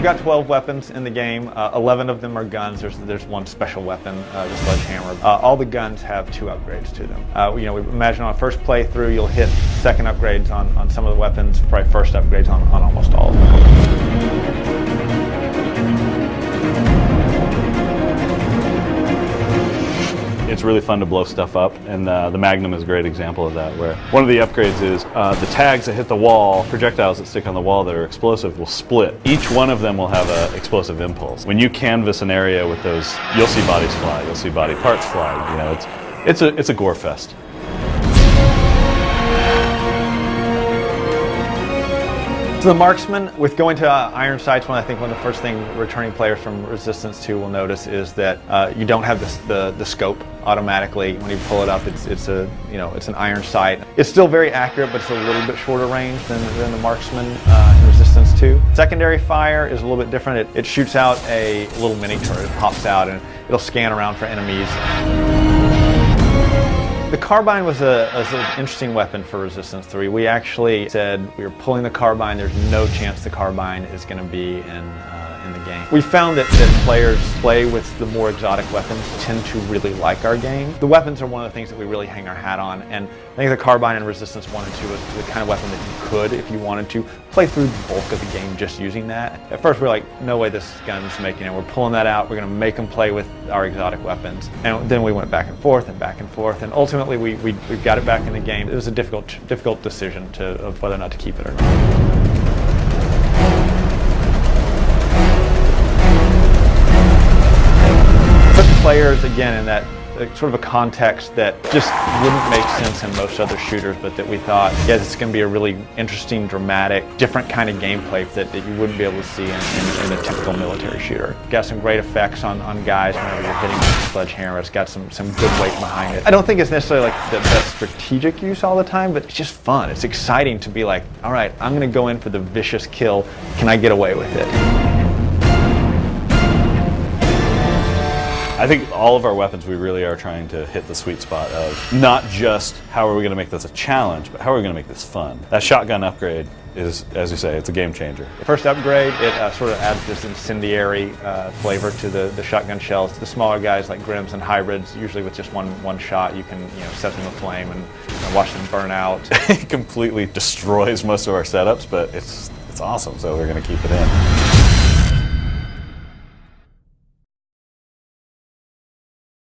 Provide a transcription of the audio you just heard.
got 12 weapons in the game. 11 of them are guns. There's one special weapon, the sledgehammer. All the guns have 2 upgrades to them. We imagine on a first playthrough, you'll hit second upgrades on some of the weapons, probably first upgrades on almost all of them. It's really fun to blow stuff up, and the Magnum is a great example of that, where one of the upgrades is the tags that hit the wall, projectiles that stick on the wall that are explosive will split. Each one of them will have an explosive impulse. When you canvas an area with those, you'll see bodies fly, you'll see body parts fly. You know, it's a gore fest. So the marksman, with going to iron sights, I think one of the first things returning players from Resistance 2 will notice is that you don't have the scope automatically. When you pull it up, it's an iron sight. It's still very accurate, but it's a little bit shorter range than the marksman in Resistance 2. Secondary fire is a little bit different. It shoots out a little mini turret. It pops out and it'll scan around for enemies. The carbine was an interesting weapon for Resistance 3. We actually said we were pulling the carbine. There's no chance the carbine is going to be in the game. We found that players play with the more exotic weapons tend to really like our game. The weapons are one of the things that we really hang our hat on, and I think the carbine in Resistance 1 and 2 was the kind of weapon that you could, if you wanted to, play through the bulk of the game just using that. At first we were like, no way this gun's making it. We're pulling that out. We're going to make them play with our exotic weapons. And then we went back and forth, and ultimately we got it back in the game. It was a difficult decision of whether or not to keep it or not. Put players again in that sort of a context that just wouldn't make sense in most other shooters, but that we thought, yeah, this is going to be a really interesting, dramatic, different kind of gameplay that you wouldn't be able to see in a typical military shooter. Got some great effects on guys whenever you're hitting with the sledgehammer. It's got some good weight behind it. I don't think it's necessarily like the best strategic use all the time, but it's just fun. It's exciting to be like, all right, I'm going to go in for the vicious kill. Can I get away with it? I think all of our weapons, we really are trying to hit the sweet spot of not just how are we going to make this a challenge, but how are we going to make this fun. That shotgun upgrade is, as you say, it's a game changer. The first upgrade, it sort of adds this incendiary flavor to the shotgun shells. The smaller guys like Grims and hybrids, usually with just one shot, you can set them aflame and watch them burn out. It completely destroys most of our setups, but it's awesome, so we're going to keep it in.